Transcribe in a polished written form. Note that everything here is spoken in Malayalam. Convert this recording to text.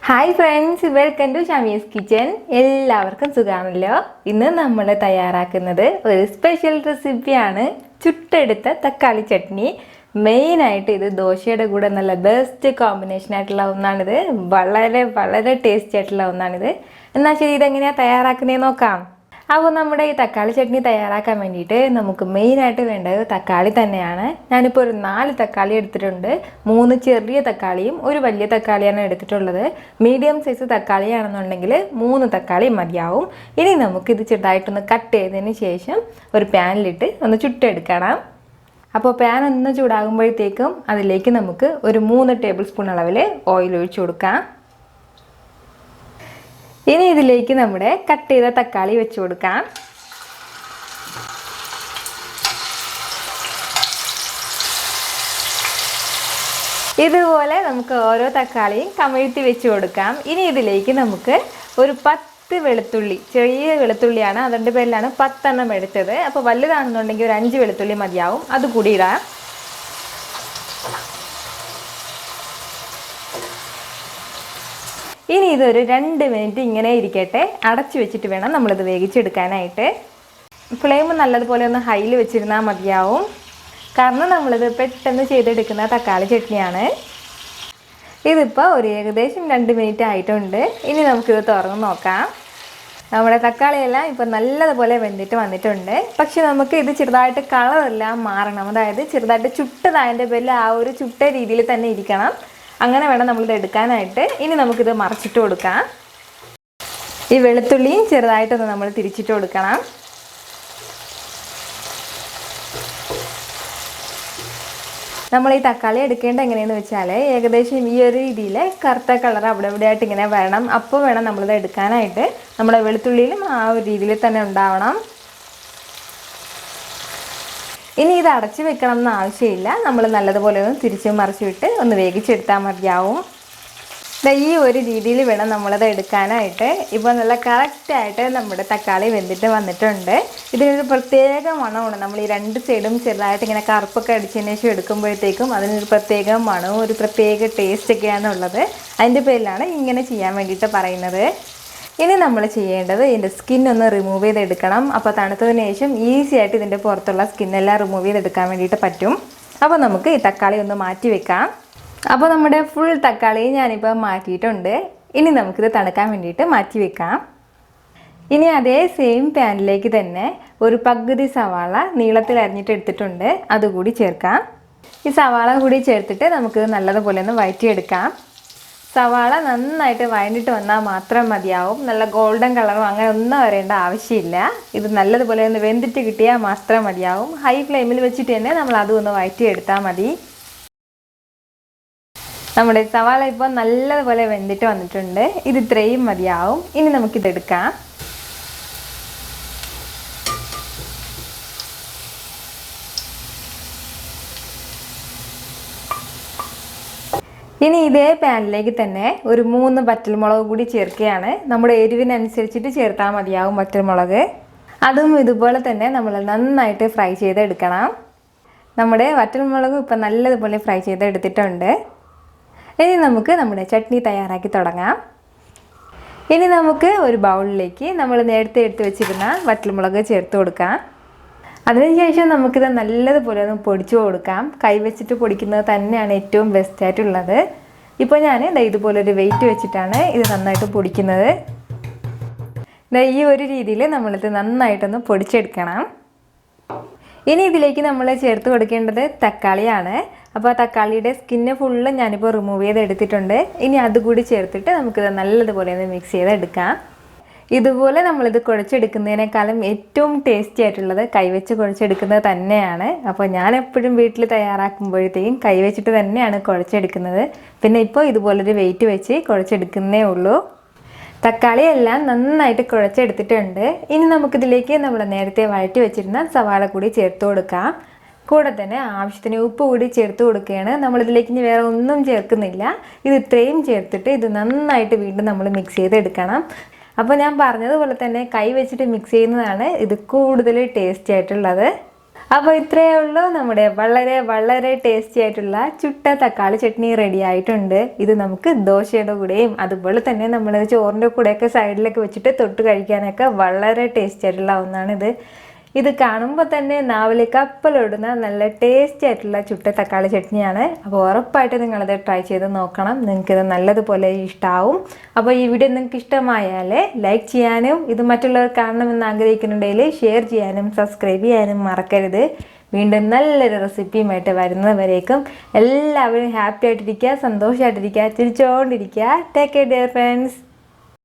ഹായ് ഫ്രണ്ട്സ്, വെൽക്കം ടു ഷമീസ് കിച്ചൻ. എല്ലാവർക്കും സുഖമാണല്ലോ. ഇന്ന് നമ്മൾ തയ്യാറാക്കുന്നത് ഒരു സ്പെഷ്യൽ റെസിപ്പിയാണ്, ചുട്ടെടുത്ത തക്കാളി ചട്നി. മെയിനായിട്ട് ഇത് ദോശയുടെ കൂടെ നല്ല ബെസ്റ്റ് കോമ്പിനേഷൻ ആയിട്ടുള്ള ഒന്നാണിത്. വളരെ വളരെ ടേസ്റ്റി ആയിട്ടുള്ള ഒന്നാണിത്. എന്നാൽ ശരി, ഇതെങ്ങനെയാണ് തയ്യാറാക്കുന്നതെന്ന് നോക്കാം. അപ്പോൾ നമ്മുടെ ഈ തക്കാളി ചട്നി തയ്യാറാക്കാൻ വേണ്ടിയിട്ട് നമുക്ക് മെയിനായിട്ട് വേണ്ടത് തക്കാളി തന്നെയാണ്. ഞാനിപ്പോൾ ഒരു 4 തക്കാളി എടുത്തിട്ടുണ്ട്. 3 ചെറിയ തക്കാളിയും ഒരു വലിയ തക്കാളിയാണ് എടുത്തിട്ടുള്ളത്. മീഡിയം സൈസ് തക്കാളിയാണെന്നുണ്ടെങ്കിൽ 3 തക്കാളി മതിയാവും. ഇനി നമുക്കിത് ചെറുതായിട്ടൊന്ന് കട്ട് ചെയ്തതിന് ശേഷം ഒരു പാനിലിട്ട് ഒന്ന് ചുട്ടെടുക്കണം. അപ്പോൾ പാൻ ഒന്ന് ചൂടാകുമ്പോഴത്തേക്കും അതിലേക്ക് നമുക്ക് ഒരു 3 ടേബിൾ സ്പൂൺ അളവിൽ ഓയിൽ ഒഴിച്ചു കൊടുക്കാം. ഇനി ഇതിലേക്ക് നമ്മുടെ കട്ട് ചെയ്ത തക്കാളി വെച്ച് കൊടുക്കാം. ഇതുപോലെ നമുക്ക് ഓരോ തക്കാളിയും കമിഴ്ത്തി വെച്ച് കൊടുക്കാം. ഇനി ഇതിലേക്ക് നമുക്ക് ഒരു 10 വെളുത്തുള്ളി, ചെറിയ വെളുത്തുള്ളിയാണ്, അതിൻ്റെ പേരിലാണ് 10 എണ്ണം എടുത്തത്. അപ്പോൾ വലുതാണെന്നുണ്ടെങ്കിൽ ഒരു 5 വെളുത്തുള്ളി മതിയാവും, അത് കൂടി ഇടാം. ഇനി ഇതൊരു 2 മിനിറ്റ് ഇങ്ങനെ ഇരിക്കട്ടെ. അടച്ചു വെച്ചിട്ട് വേണം നമ്മളിത് വേവിച്ചെടുക്കാനായിട്ട്. ഫ്ലെയിം നല്ലതുപോലെ ഒന്ന് ഹൈയിൽ വെച്ചിരുന്നാൽ മതിയാവും, കാരണം നമ്മളിത് പെട്ടെന്ന് ചെയ്തെടുക്കുന്ന തക്കാളി ചട്നിയാണ്. ഇതിപ്പോൾ ഒരു ഏകദേശം 2 മിനിറ്റ് ആയിട്ടുണ്ട്. ഇനി നമുക്കിത് തുറന്ന് നോക്കാം. നമ്മുടെ തക്കാളിയെല്ലാം ഇപ്പോൾ നല്ലതുപോലെ വെന്തിട്ട് വന്നിട്ടുണ്ട്. പക്ഷെ നമുക്ക് ഇത് ചെറുതായിട്ട് കളറെല്ലാം മാറണം, അതായത് ചെറുതായിട്ട് ചുട്ടതായതിൻ്റെ പേരിൽ ആ ഒരു ചുട്ട രീതിയിൽ തന്നെ ഇരിക്കണം. അങ്ങനെ വേണം നമ്മളിത് എടുക്കാനായിട്ട്. ഇനി നമുക്കിത് മറിച്ചിട്ട് കൊടുക്കാം. ഈ വെളുത്തുള്ളിയും ചെറുതായിട്ടൊന്ന് നമ്മൾ തിരിച്ചിട്ട് കൊടുക്കണം. നമ്മൾ ഈ തക്കാളി എടുക്കേണ്ട എങ്ങനെയെന്ന് വെച്ചാൽ ഏകദേശം ഈ ഒരു രീതിയിൽ കറുത്ത കളർ അവിടെ ഇവിടെ ആയിട്ട് ഇങ്ങനെ വരണം. അപ്പോൾ വേണം നമ്മളിത് എടുക്കാനായിട്ട്. നമ്മുടെ വെളുത്തുള്ളിയിലും ആ ഒരു രീതിയിൽ തന്നെ ഉണ്ടാവണം. ഇനി ഇത് അടച്ചു വെക്കണം എന്ന് ആവശ്യമില്ല. നമ്മൾ നല്ലതുപോലെ ഒന്ന് തിരിച്ച് മറിച്ച് വിട്ട് ഒന്ന് വേവിച്ചെടുത്താൽ മതിയാവും. ഈ ഒരു രീതിയിൽ വേണം നമ്മളത് എടുക്കാനായിട്ട്. ഇപ്പോൾ നല്ല കറക്റ്റായിട്ട് നമ്മുടെ തക്കാളി വെന്തിട്ട് വന്നിട്ടുണ്ട്. ഇതിനൊരു പ്രത്യേക മണമാണ്. നമ്മൾ ഈ 2 സൈഡും ചെറുതായിട്ട് ഇങ്ങനെ കറുപ്പൊക്കെ അടിച്ചതിന് ശേഷം എടുക്കുമ്പോഴത്തേക്കും അതിനൊരു പ്രത്യേക മണവും ഒരു പ്രത്യേക ടേസ്റ്റൊക്കെയാണ് ഉള്ളത്. അതിൻ്റെ പേരിലാണ് ഇങ്ങനെ ചെയ്യാൻ വേണ്ടിയിട്ട് പറയുന്നത്. ഇനി നമ്മൾ ചെയ്യേണ്ടത് ഇതിൻ്റെ സ്കിന്നൊന്ന് റിമൂവ് ചെയ്തെടുക്കണം. അപ്പോൾ തണുത്തതിന് ശേഷം ഈസി ആയിട്ട് ഇതിൻ്റെ പുറത്തുള്ള സ്കിന്നെല്ലാം റിമൂവ് ചെയ്തെടുക്കാൻ വേണ്ടിയിട്ട് പറ്റും. അപ്പോൾ നമുക്ക് ഈ തക്കാളി ഒന്ന് മാറ്റി വെക്കാം. അപ്പോൾ നമ്മുടെ ഫുൾ തക്കാളി ഞാനിപ്പോൾ മാറ്റിയിട്ടുണ്ട്. ഇനി നമുക്കിത് തണുക്കാൻ വേണ്ടിയിട്ട് മാറ്റി വെക്കാം. ഇനി അതേ സെയിം പാനിലേക്ക് തന്നെ ഒരു പകുതി സവാള നീളത്തിൽ അരിഞ്ഞിട്ട് എടുത്തിട്ടുണ്ട്, അതുകൂടി ചേർക്കാം. ഈ സവാള കൂടി ചേർത്തിട്ട് നമുക്കിത് നല്ലതുപോലെ ഒന്ന് വഴറ്റിയെടുക്കാം. സവാള നന്നായിട്ട് വഴണ്ടിട്ട് വന്നാൽ മാത്രം മതിയാവും. നല്ല ഗോൾഡൻ കളറും അങ്ങനെ ഒന്നും വരേണ്ട ആവശ്യമില്ല. ഇത് നല്ലതുപോലെ ഒന്ന് വെന്തിട്ട് കിട്ടിയാൽ മാത്രം മതിയാവും. ഹൈ ഫ്ലെയിമിൽ വെച്ചിട്ട് തന്നെ നമ്മൾ അതും ഒന്ന് വഴറ്റിയെടുത്താൽ മതി. നമ്മുടെ സവാള ഇപ്പോൾ നല്ലതുപോലെ വെന്തിട്ട് വന്നിട്ടുണ്ട്. ഇത് ഇത്രയും മതിയാവും. ഇനി നമുക്കിതെടുക്കാം. ഇനി ഇതേ പാനിലേക്ക് തന്നെ ഒരു 3 വറ്റൽമുളക് കൂടി ചേർക്കുകയാണ്. നമ്മുടെ എരിവിനനുസരിച്ചിട്ട് ചേർത്താൽ മതിയാവും വറ്റൽമുളക്. അതും ഇതുപോലെ തന്നെ നമ്മൾ നന്നായിട്ട് ഫ്രൈ ചെയ്തെടുക്കണം. നമ്മുടെ വറ്റൽമുളക് ഇപ്പം നല്ലതുപോലെ ഫ്രൈ ചെയ്തെടുത്തിട്ടുണ്ട്. ഇനി നമുക്ക് നമ്മുടെ ചട്നി തയ്യാറാക്കി തുടങ്ങാം. ഇനി നമുക്ക് ഒരു ബൗളിലേക്ക് നമ്മൾ നേരത്തെ എടുത്ത് വെച്ചിരുന്ന വറ്റൽമുളക് ചേർത്ത് കൊടുക്കാം. അതിനുശേഷം നമുക്കിത് നല്ലതുപോലെ ഒന്ന് പൊടിച്ചു കൊടുക്കാം. കൈ വെച്ചിട്ട് പൊടിക്കുന്നത് തന്നെയാണ് ഏറ്റവും ബെസ്റ്റായിട്ടുള്ളത്. ഇപ്പോൾ ഞാൻ ഇതുപോലൊരു വെയിറ്റ് വെച്ചിട്ടാണ് ഇത് നന്നായിട്ട് പൊടിക്കുന്നത്. ഈ ഒരു രീതിയിൽ നമ്മളിത് നന്നായിട്ടൊന്ന് പൊടിച്ചെടുക്കണം. ഇനി ഇതിലേക്ക് നമ്മൾ ചേർത്ത് കൊടുക്കേണ്ടത് തക്കാളിയാണ്. അപ്പോൾ തക്കാളിയുടെ സ്കിന്ന് ഫുള്ള് ഞാനിപ്പോൾ റിമൂവ് ചെയ്തെടുത്തിട്ടുണ്ട്. ഇനി അതുകൂടി ചേർത്തിട്ട് നമുക്കിത് നല്ലതുപോലെ ഒന്ന് മിക്സ് ചെയ്തെടുക്കാം. ഇതുപോലെ നമ്മളിത് കുഴച്ചെടുക്കുന്നതിനേക്കാളും ഏറ്റവും ടേസ്റ്റി ആയിട്ടുള്ളത് കൈവച്ച് കുഴച്ചെടുക്കുന്നത് തന്നെയാണ്. അപ്പോൾ ഞാൻ എപ്പോഴും വീട്ടിൽ തയ്യാറാക്കുമ്പോഴത്തേക്കും കൈവച്ചിട്ട് തന്നെയാണ് കുഴച്ചെടുക്കുന്നത്. പിന്നെ ഇപ്പോൾ ഇതുപോലൊരു വെയിറ്റ് വെച്ച് കുഴച്ചെടുക്കുന്നേ ഉള്ളൂ. തക്കാളി എല്ലാം നന്നായിട്ട് കുഴച്ചെടുത്തിട്ടുണ്ട്. ഇനി നമുക്കിതിലേക്ക് നമ്മൾ നേരത്തെ വഴറ്റി വെച്ചിരുന്ന സവാള കൂടി ചേർത്ത് കൊടുക്കാം. കൂടെ തന്നെ ആവശ്യത്തിന് ഉപ്പ് കൂടി ചേർത്ത് കൊടുക്കുകയാണ്. നമ്മളിതിലേക്ക് ഇനി വേറെ ഒന്നും ചേർക്കുന്നില്ല. ഇത് ഇത്രയും ചേർത്തിട്ട് ഇത് നന്നായിട്ട് വീണ്ടും നമ്മൾ മിക്സ് ചെയ്തെടുക്കണം. അപ്പോൾ ഞാൻ പറഞ്ഞതുപോലെ തന്നെ കൈ വെച്ചിട്ട് മിക്സ് ചെയ്യുന്നതാണ് ഇത് കൂടുതൽ ടേസ്റ്റി ആയിട്ടുള്ളത്. അപ്പോൾ ഇത്രയേ ഉള്ളൂ, നമ്മുടെ വളരെ വളരെ ടേസ്റ്റി ആയിട്ടുള്ള ചുട്ട തക്കാളി ചട്നി റെഡി ആയിട്ടുണ്ട്. ഇത് നമുക്ക് ദോശയുടെ കൂടെയും അതുപോലെ തന്നെ നമ്മൾ ചോറിൻ്റെ കൂടെയൊക്കെ സൈഡിലൊക്കെ വെച്ചിട്ട് തൊട്ട് കഴിക്കാനൊക്കെ വളരെ ടേസ്റ്റി ആയിട്ടുള്ള ഒന്നാണിത്. ഇത് കാണുമ്പോൾ തന്നെ നാവിലേക്ക് കപ്പലിടുന്ന നല്ല ടേസ്റ്റി ആയിട്ടുള്ള ചുട്ട തക്കാളി ചട്നിയാണ്. അപ്പോൾ ഉറപ്പായിട്ട് നിങ്ങളത് ട്രൈ ചെയ്ത് നോക്കണം, നിങ്ങൾക്കിത് നല്ലതുപോലെ ഇഷ്ടമാവും. അപ്പോൾ ഈ വീഡിയോ നിങ്ങൾക്ക് ഇഷ്ടമായാൽ ലൈക്ക് ചെയ്യാനും ഇത് മറ്റുള്ളവർ കാണണമെന്ന് ആഗ്രഹിക്കുന്നുണ്ടെങ്കിൽ ഷെയർ ചെയ്യാനും സബ്സ്ക്രൈബ് ചെയ്യാനും മറക്കരുത്. വീണ്ടും നല്ലൊരു റെസിപ്പിയുമായിട്ട് വരുന്നവരേക്കും എല്ലാവരും ഹാപ്പി ആയിട്ടിരിക്കുക, സന്തോഷമായിട്ടിരിക്കുക, ചിരിച്ചുകൊണ്ടിരിക്കുക. Take care dear friends.